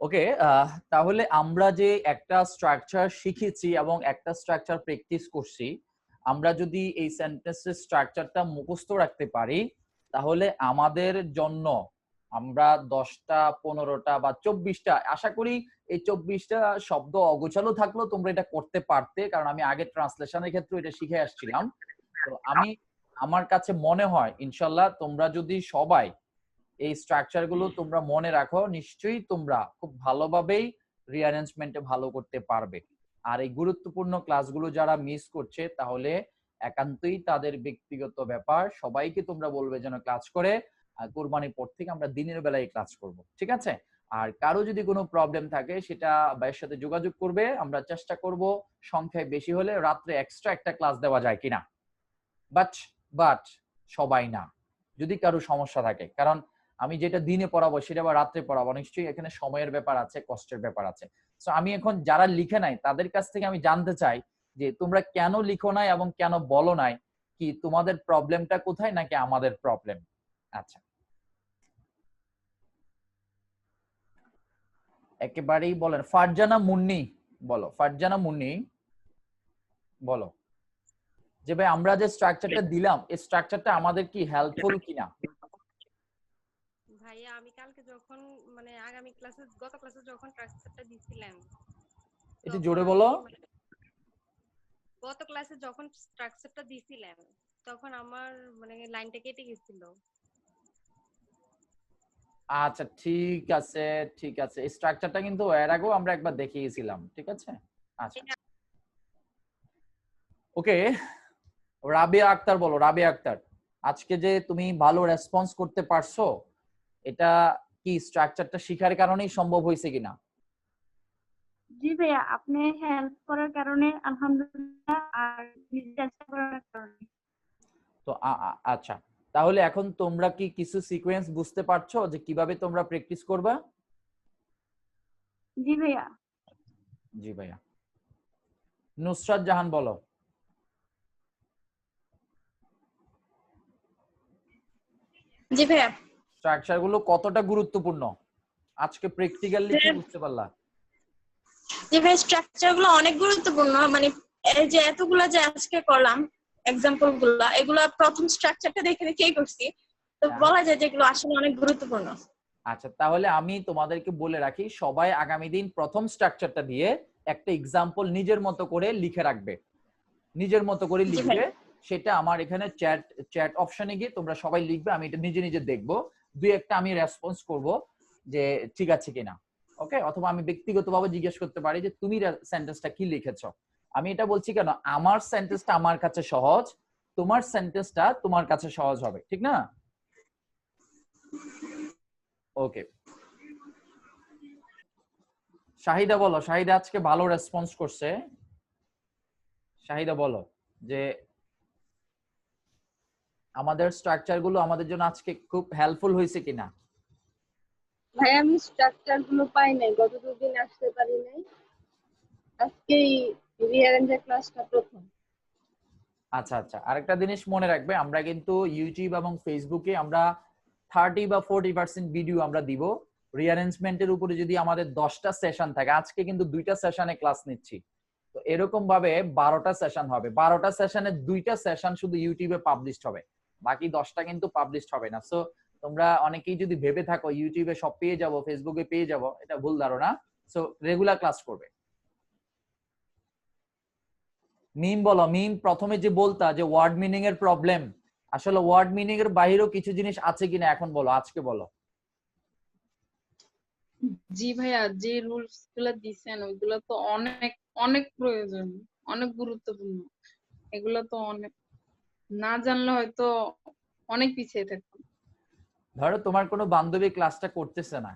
ওকে, তাহলে আমরা যে একটা স্ট্রাকচার শিখেছি এবং একটা স্ট্রাকচার প্র্যাকটিস করছি, আমরা যদি এই সেন্টেন্সের স্ট্রাকচারটা মুখস্থ রাখতে পারি, তাহলে আমাদের জন্য আমরা 10টা 15টা বা 24টা, আশা করি এই 24টা শব্দ অগোছালো থাকলেও তোমরা এটা করতে পারতে, কারণ আমি আগে ট্রান্সলেশনের ক্ষেত্রে এটা শিখে আসছিলাম। তো আমার কাছে মনে হয় ইনশাল্লাহ তোমরা যদি সবাই এই স্ট্রাকচার গুলো তোমরা মনে রাখো, নিশ্চয়ই তোমরা খুব ভালোভাবেই রিঅ্যারেঞ্জমেন্টে ভালো করতে পারবে। আর এই গুরুত্বপূর্ণ ক্লাসগুলো যারা মিস করছে, তাহলে একান্তই তাদের ব্যক্তিগত ব্যাপার, সবাইকে তোমরা বলবে যেন ক্লাস করে। কোরবানির পর থেকে আমরা দিনের বেলায় ক্লাস করব, ঠিক আছে? আর কারো যদি কোনো প্রবলেম থাকে সেটা ভাইয়ের সাথে যোগাযোগ করবে, আমরা চেষ্টা করব সংখ্যায় বেশি হলে রাত্রে এক্সট্রা একটা ক্লাস দেওয়া যায় কিনা। বাট বাট সবাই না, যদি কারো সমস্যা থাকে, কারণ আমি যেটা দিনে পড়াবো সেটা আবার রাত্রে পড়াবো, নিশ্চয়ই এখানে সময়ের ব্যাপার আছে, কষ্টের ব্যাপার আছে। সো আমি এখন যারা লিখে নাই তাদের কাছ থেকে আমি জানতে চাই যে তোমরা কেন লিখো নাই এবং কেন বলো নাই, কি তোমাদের প্রবলেমটা কোথায় নাকি আমাদের প্রবলেম? আচ্ছা, একেবারেই বলেন। ফারজানা মুন্নি বলো, ফারজানা মুন্নি বলো যে ভাই আমরা যে স্ট্রাকচারটা দিলাম এই স্ট্রাকচারটা আমাদের কি হেল্পফুল কিনা। ভাইয়া আমি কালকে যখন মানে আগামী ক্লাসে গত ক্লাসে যখন স্ট্রাকচারটা দিছিলেন, একটু তখন জোরে আমি বলো। গত ক্লাসে যখন স্ট্রাকচারটা দিছিলেন তখন আমার মানে লাইনটা কেটে গেছিল। আচ্ছা ঠিক আছে, ঠিক আছে, এই স্ট্রাকচারটা কিন্তু এর আগেও আমরা একবার দেখিয়েছিলাম, ঠিক আছে। আচ্ছা, ওকে, রাবিয়া আক্তার বলো। রাবিয়া আক্তার, আজকে যে তুমি ভালো রেসপন্স করতে পারছো, এটা কি স্ট্রাকচারটা শিখার কারণেই সম্ভব হয়েছে কিনা? জি ভাইয়া, আপনি হেল্প করার কারণে আলহামদুলিল্লাহ, আর নিজে চেষ্টা করার কারণে। তো আচ্ছা, তাহলে এখন তোমরা কি কিছু সিকোয়েন্স বুঝতে পারছো যে কিভাবে তোমরা প্র্যাকটিস করবা? জি ভাইয়া। জি ভাইয়া। নুসরাত জাহান বলো। জি ভাইয়া। স্ট্রাকচার গুলো কতটা গুরুত্বপূর্ণ আজকে প্র্যাকটিক্যালি কি বুঝতে পারলা? জি ভাই, স্ট্রাকচার গুলো অনেক গুরুত্বপূর্ণ। মানে এই যে এতগুলা যে আজকে করলাম এক্সাম্পল গুলা, এগুলা প্রথম স্ট্রাকচারটা দেখে দেখেই করছি, তো বলা যায় যে এগুলো আসলে অনেক গুরুত্বপূর্ণ। আচ্ছা, তাহলে আমি তোমাদেরকে বলে রাখি, সবাই আগামী দিন প্রথম স্ট্রাকচারটা দিয়ে একটা এক্সাম্পল নিজের মতো করে লিখে রাখবে, নিজের মতো করে লিখবে। সেটা আমার এখানে চ্যাট চ্যাট অপশনে গিয়ে তোমরা সবাই লিখবে, আমি এটা নিজে নিজে দেখবো, দুই একটা আমি রেসপন্স করব যে ঠিক আছে কিনা। ওকে, অথবা আমি ব্যক্তিগতভাবে জিজ্ঞেস করতে পারি যে তুমি সেন্টেন্সটা কি লিখেছো। আমি এটা বলছি কেন, আমার সেন্টেন্সটা আমার কাছে সহজ, তোমার সেন্টেন্সটা তোমার কাছে সহজ হবে, ঠিক না? ওকে, শাহিদা বলো। শাহিদা আজকে ভালো রেসপন্স করছে। শাহিদা বলো যে আমাদের স্ট্রাকচার গুলো আমাদের জন্য আজকে খুব হেল্পফুল হয়েছে কিনা। ভাই আমি স্ট্রাকচার গুলো পাই নাই, গত দুদিন আসতে পারি নাই, আজকেই রিঅ্যারেঞ্জের ক্লাসটা প্রথম। আচ্ছা আচ্ছা, আরেকটা জিনিস মনে রাখবে, আমরা কিন্তু ইউটিউব এবং ফেসবুকে আমরা 30 বা 40% ভিডিও আমরা দিব। রিঅ্যারেঞ্জমেন্টের উপরে যদি আমাদের 10টা সেশন থাকে, আজকে কিন্তু 2টা সেশনে ক্লাস নিচ্ছি, তো এরকম ভাবে 12টা সেশন হবে। 12টা সেশনে 2টা সেশন শুধু ইউটিউবে পাবলিশড হবে, বাকি 10টা কিন্তু পাবলিশড হবে না। সো তোমরা অনেকেই যদি ভেবে থাকো ইউটিউবে সব পেয়ে যাবো, ফেসবুকে পেয়ে যাবো, এটা ভুল ধারণা। সো রেগুলার ক্লাস করবে। মিম বলো। মিম, প্রথমে যে বলতা যে ওয়ার্ড মিনিং এর প্রবলেম, আসলে ওয়ার্ড মিনিং এর বাইরেও কিছু জিনিস আছে কিনা এখন বলো, আজকে বলো। জি ভাইয়া, যে রুলস গুলা দিছেন ওইগুলো তো অনেক অনেক প্রয়োজন, অনেক গুরুত্বপূর্ণ। এগুলো তো অনেক না জানলে হয়তো অনেক পিছিয়ে থাকতাম। ধরো তোমার কোনো বান্ধবী ক্লাসটা করতেছে না,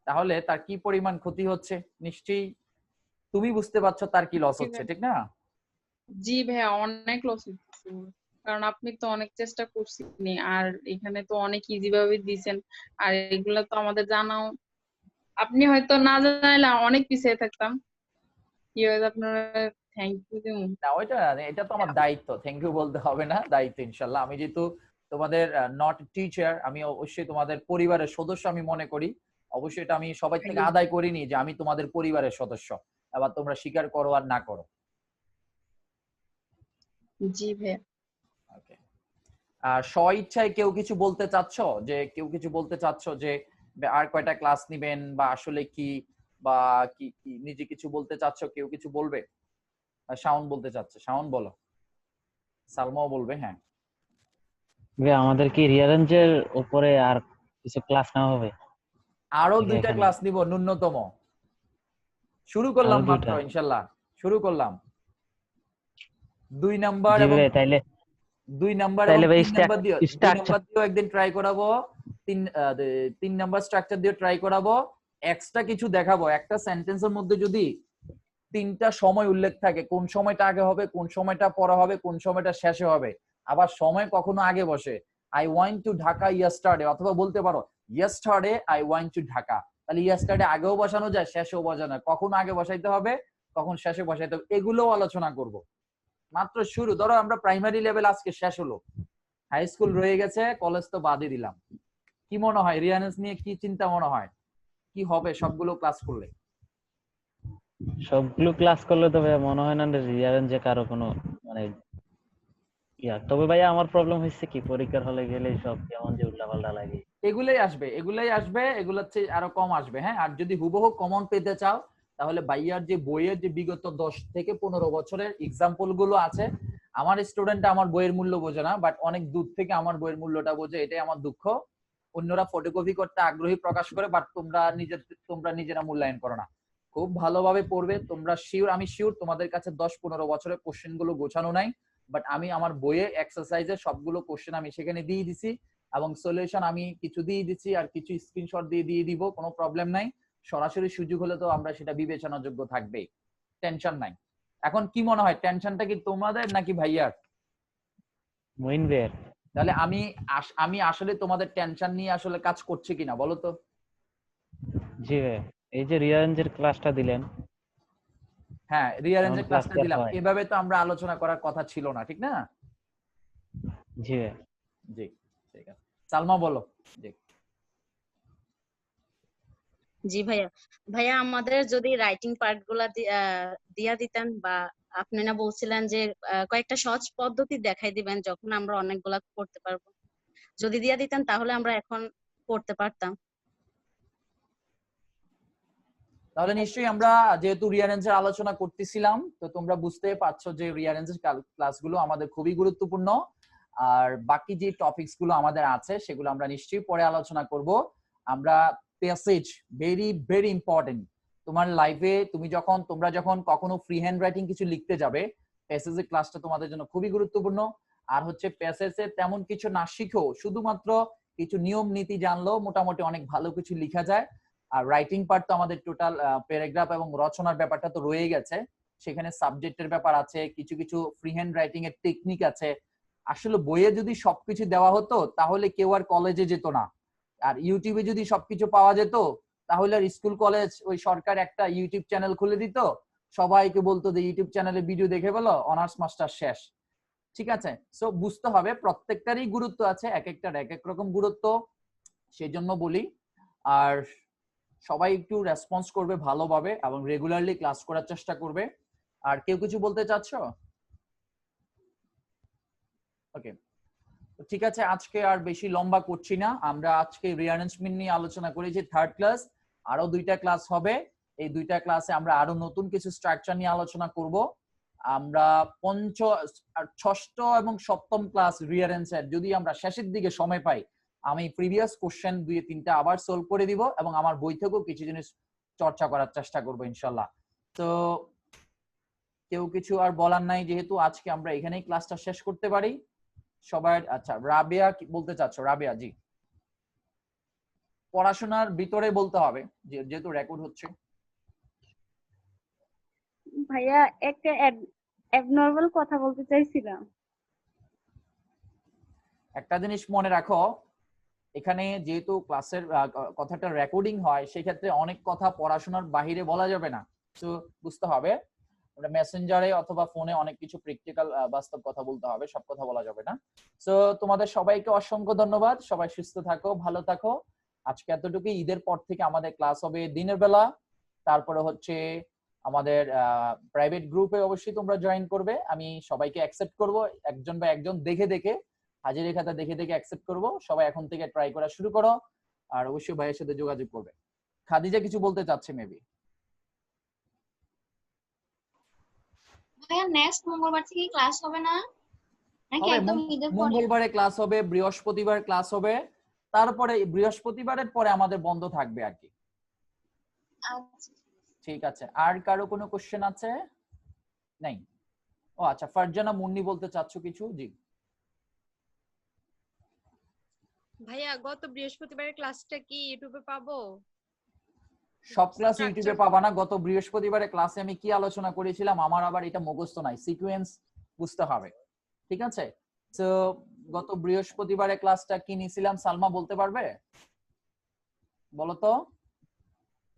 তাহলে তার কি পরিমাণ ক্ষতি হচ্ছে নিশ্চয়ই তুমি বুঝতে পারছো, তার কি লস হচ্ছে, ঠিক না? জি ভাইয়া, অনেক লস হচ্ছে, কারণ আপনি তো অনেক চেষ্টা করছেন, আর এখানে তো অনেক ইজি ভাবে দিছেন, আর এগুলা তো আমাদের জানাও। আপনি হয়তো না জানাইলে অনেক পিছিয়ে থাকতাম। কি হয়েছে আপনার, থ্যাংক ইউ দিমু। না ওইটা, এটা তো আমার দায়িত্ব, থ্যাংক ইউ বলতে হবে না, দায়িত্ব ইনশাল্লাহ। আমি যেহেতু তোমাদের নট টিচার, আমি অবশ্যই তোমাদের পরিবারের সদস্য আমি মনে করি, অবশ্যই এটা আমি সবাই থেকে আদায় করিনি যে আমি তোমাদের পরিবারের সদস্য, এবার তোমরা স্বীকার করো আর না করো। জি ভাইয়া। ওকে, আর স্ব ইচ্ছায় কেউ কিছু বলতে চাচ্ছ, যে কেউ কিছু বলতে চাচ্ছ যে আর কয়টা ক্লাস নিবেন বা আসলে কি, বা কি নিজে কিছু বলতে চাচ্ছ, কেউ কিছু বলবে? শাওন বলতে চাচ্ছে, শাওন বলো। সালমাও বলবে। হ্যাঁ আমাদের কি রিয়ারেঞ্জের উপরে আর কিছু ক্লাস নেওয়া হবে? আরো ঠিক 2টা এখানে। ক্লাস নিব ন্যূনতম, শুরু করলাম আরো মাত্র 2টা? ইনশাল্লাহ, শুরু করলাম। 2 নাম্বার জি এবং ভাই, তাইলে 2 নাম্বার এবং তাইলে ভাই 3 নাম্বার দিয়ে 2 স্ট্রাকচার নাম্বার দিয়েও একদিন ট্রাই করাবো। 3 নাম্বার স্ট্রাকচার দিয়ে ট্রাই করাবো। এক্সট্রা কিছু দেখাবো। একটা সেন্টেন্সের মধ্যে যদি 3টা সময় উল্লেখ থাকে, কোন সময়টা আগে হবে, কোন সময়টা পরে হবে, কোন সময়টা শেষে হবে, আবার সময় কখনো আগে বসে, I went to Dhaka yesterday, অথবা বলতে পারো yesterday I went to Dhaka. তাহলে ইয়েস্টারডে আগেও বসানো যায়, শেষেও বসানো যায়, কখন আগে বসাইতে হবে, কখন শেষে বসাইতে হবে, এগুলোও আলোচনা করব। মাত্র শুরু। ধরো আমরা প্রাইমারি লেভেল আজকে শেষ হলো, হাই স্কুল রয়ে গেছে, কলেজ তো বাদই দিলাম। কি মনে হয় রিয়ানেন্স নিয়ে কি চিন্তা মনে হয়, কি হবে সবগুলো ক্লাস করলে? সবগুলো ক্লাস করলে তো ভাই মনে হয় না রিয়ারেঞ্জে কারো কোনো মানে তবে ভাই আমার প্রবলেম হচ্ছে কি, পরীক্ষার হলে গেলে সব কেমন যে উল্টাপাল্টা লাগে। এগুলাই আসবে, এগুলাই আসবে, এগুলোর চেয়ে আরো কম আসবে। হ্যাঁ, আর যদি হুবহু কমন পেতে চাও তাহলে ভাইয়ার যে বইয়ের যে বিগত 10 থেকে 15 বছরের এক্সাম্পল গুলো আছে, আমার স্টুডেন্ট আমার বইয়ের মূল্য বোঝে না, বাট অনেক দূর থেকে আমার বইয়ের মূল্যটা বোঝে, এটাই আমার দুঃখ। অন্যরা ফটোকপি করতে আগ্রহী প্রকাশ করে, বাট তোমরা নিজেরা মূল্যায়ন করো না। খুব ভালোভাবে পড়বে তোমরা, শিওর, আমি শিওর তোমাদের কাছে 10-15 বছরের কোশ্চেন গুলো গোছানো নাই, বাট আমি আমার বইয়ে এক্সারসাইজে সবগুলো কোশ্চেন আমি সেখানে দিয়ে দিছি, এবং সলিউশন আমি কিছু দিয়ে দিচ্ছি, আর কিছু স্ক্রিনশট দিয়ে দিব, কোনো প্রবলেম নাই। সরাসরি সুযোগ হলে তো আমরা সেটা বিবেচনাযোগ্য থাকবেই, টেনশন নাই। এখন কি মনে হয়, টেনশনটা কি তোমাদের নাকি ভাইয়ার? মইন ভাইয়ের। তাহলে আমি আসলে তোমাদের টেনশন নিয়ে আসলে কাজ করছি কিনা বলো তো? জি ভাই, এই যে রিয়ারেঞ্জের ক্লাসটা দিলেন, হ্যাঁ, এমন রিঅ্যারেঞ্জের ক্লাস ক্লাসটা কি আর দিলাম, হয়? এভাবে তো আমরা আলোচনা করার কথা ছিল না, ঠিক না? জি ভাই। জি, ঠিক আছে। সালমা বলো। জি জি ভাইয়া। ভাইয়া আমাদের যদি রাইটিং পার্ট গুলা দিয়া দিতেন, বা আপনি না বলছিলেন যে কয়েকটা সহজ পদ্ধতি দেখাই দিবেন যখন আমরা অনেকগুলা করতে পারবো, যদি দিয়া দিতেন তাহলে আমরা এখন করতে পারতাম। তাহলে নিশ্চয়ই আমরা, যেহেতু রিঅ্যারেঞ্জের আলোচনা করতেছিলাম, তো তোমরা বুঝতে পারছো যে রিঅ্যারেঞ্জের ক্লাসগুলো আমাদের খুবই গুরুত্বপূর্ণ। আর বাকি যে টপিকস গুলো আমাদের আছে সেগুলো আমরা নিশ্চয়ই পরে আলোচনা করব। আমরা প্যাসেজ, ভেরি ভেরি ইম্পর্টেন্ট তোমার লাইফে, তোমরা যখন কখনো ফ্রি হ্যান্ড রাইটিং কিছু লিখতে যাবে, প্যাসেজের ক্লাসটা তোমাদের জন্য খুবই গুরুত্বপূর্ণ। আর হচ্ছে প্যাসেজে তেমন কিছু না শিখেও শুধুমাত্র কিছু নিয়ম নীতি জানলেও মোটামুটি অনেক ভালো কিছু লেখা যায়। আর রাইটিং পার্ট তো আমাদের টোটাল প্যারাগ্রাফ এবং রচনার ব্যাপারটা তো রয়ে গেছে, সেখানে সাবজেক্টের ব্যাপার আছে, কিছু কিছু ফ্রি হ্যান্ড রাইটিং এর টেকনিক আছে। আসলে বইয়ে যদি সবকিছু দেওয়া হতো তাহলে কেউ আর কলেজে যেত না, আর ইউটিউবে যদি সবকিছু পাওয়া যেত তাহলে আর স্কুল কলেজ, ওই সরকার একটা ইউটিউব চ্যানেল খুলে দিত, সবাইকে বলতো যে ইউটিউব চ্যানেলে ভিডিও দেখে বলো অনার্স মাস্টার শেষ। ঠিক আছে, সো বুঝতে হবে প্রত্যেকটারই গুরুত্ব আছে, এক একটার এক এক রকম গুরুত্ব, সেই জন্য বলি। আর সবাই একটু রেসপন্স করবে ভালোভাবে এবং রেগুলারলি ক্লাস করার চেষ্টা করবে। আর কেউ কিছু বলতে চাচ্ছ? ওকে, ঠিক আছে, আজকে আর বেশি লম্বা করছি না। আমরা আজকে রিঅ্যারেঞ্জমেন্ট নিয়ে আলোচনা করেছি, 3rd ক্লাস, আরো 2টা ক্লাস হবে। এই 2টা ক্লাসে আমরা আরো নতুন কিছু স্ট্রাকচার নিয়ে আলোচনা করব। আমরা ষষ্ঠ এবং সপ্তম ক্লাস রিঅ্যারেঞ্জের যদি আমরা শেষের দিকে সময় পাই, আমি প্রিভিয়াস কোশ্চেন 2-3টা আবার সলভ করে দিব এবং আমার বই থেকেও কিছু জিনিস চর্চা করার চেষ্টা করব ইনশাল্লাহ। তো কেউ কিছু আর বলার নাই, যেহেতু আজকে আমরা এখানেই ক্লাসটা শেষ করতে পারি সবাই। আচ্ছা, রাবিয়া কি বলতে চাচ্ছ? রাবিয়া জি, পড়াশোনার ভিতরে বলতে হবে যেহেতু রেকর্ড হচ্ছে। ভাইয়া একটা অ্যাবনর্মাল কথা বলতে চাইছিলাম। একটা জিনিস মনে রাখো, এখানে যেহেতু ক্লাসের কথাটা রেকর্ডিং হয়, সেক্ষেত্রে অনেক কথা পড়াশোনার বাহিরে বলা যাবে না, তো বুঝতে হবে। আমরা মেসেঞ্জারে অথবা ফোনে অনেক কিছু প্র্যাকটিক্যাল বাস্তব কথা বলতে হবে, সব কথা বলা যাবে না। তো তোমাদের সবাইকে অসংখ্য ধন্যবাদ, সবাই সুস্থ থাকো, ভালো থাকো। আজকে এতটুকু। ঈদের পর থেকে আমাদের ক্লাস হবে দিনের বেলা, তারপরে হচ্ছে আমাদের প্রাইভেট গ্রুপে অবশ্যই তোমরা জয়েন করবে। আমি সবাইকে অ্যাকসেপ্ট করব, একজন বা একজন দেখে দেখে, হাজিরি খাতা দেখে দেখে অ্যাকসেপ্ট করব। সবাই এখন থেকে ট্রাই করা শুরু করো, আর অবশ্যই ভাইয়ের সাথে যোগাযোগ করবে। খাদিজা কিছু বলতে চাচ্ছে মেবি। ভাইয়া নেক্সট মঙ্গলবার থেকে ক্লাস হবে না নাকি হবে, একদম ঈদের পরে? মঙ্গলবারে ক্লাস হবে, বৃহস্পতিবার ক্লাস হবে, তারপরে বৃহস্পতিবারের পরে আমাদের বন্ধ থাকবে আর কি। আচ্ছা। ঠিক আছে, আর কারো কোনো কোশ্চেন আছে? নাই? ও আচ্ছা, ফারজানা মুন্নি বলতে চাচ্ছ কিছু? জি ভাইয়া গত বৃহস্পতিবারের ক্লাসটা কি ইউটিউবে পাবো? সব ক্লাস Structure ইউটিউবে পাবা না। গত বৃহস্পতিবারের ক্লাসে আমি কি আলোচনা করেছিলাম আমার আবার এটা মুখস্থ নাই, সিকোয়েন্স বুঝতে হবে, ঠিক আছে? তো গত বৃহস্পতিবারের ক্লাসটা কি নিছিলাম সালমা বলতে পারবে? বলো তো।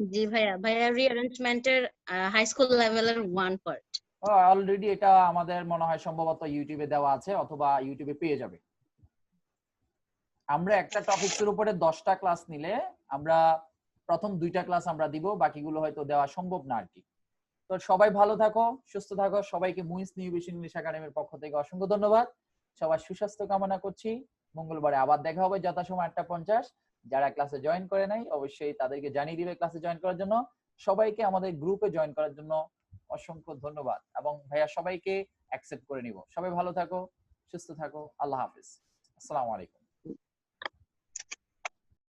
জি ভাইয়া, ভাইয়া রিঅ্যারেঞ্জমেন্টের হাই স্কুল লেভেলের 1 পার্ট। অলরেডি এটা আমাদের মনে হয় সম্ভবত ইউটিউবে দেওয়া আছে, অথবা ইউটিউবে পেয়ে যাবে। আমরা একটা টপিকসের উপরে 10টা ক্লাস নিলে আমরা প্রথম 2টা ক্লাস আমরা দিব, বাকিগুলো হয়তো দেওয়া সম্ভব না আর কি। তো সবাই ভালো থাকো, সুস্থ থাকো। সবাইকে মুইস নিউ বিশ ইংলিশ একাডেমির পক্ষ থেকে অসংখ্য ধন্যবাদ। সবার সুস্বাস্থ্য কামনা করছি। মঙ্গলবারে আবার দেখা হবে যথাসময় 8:50। যারা ক্লাসে জয়েন করে নাই অবশ্যই তাদেরকে জানিয়ে দিবে ক্লাসে জয়েন করার জন্য। সবাইকে আমাদের গ্রুপে জয়েন করার জন্য অসংখ্য ধন্যবাদ, এবং ভাইয়া সবাইকে অ্যাকসেপ্ট করে নিব। সবাই ভালো থাকো, সুস্থ থাকো। আল্লাহ হাফিজ। আসসালামু আলাইকুম।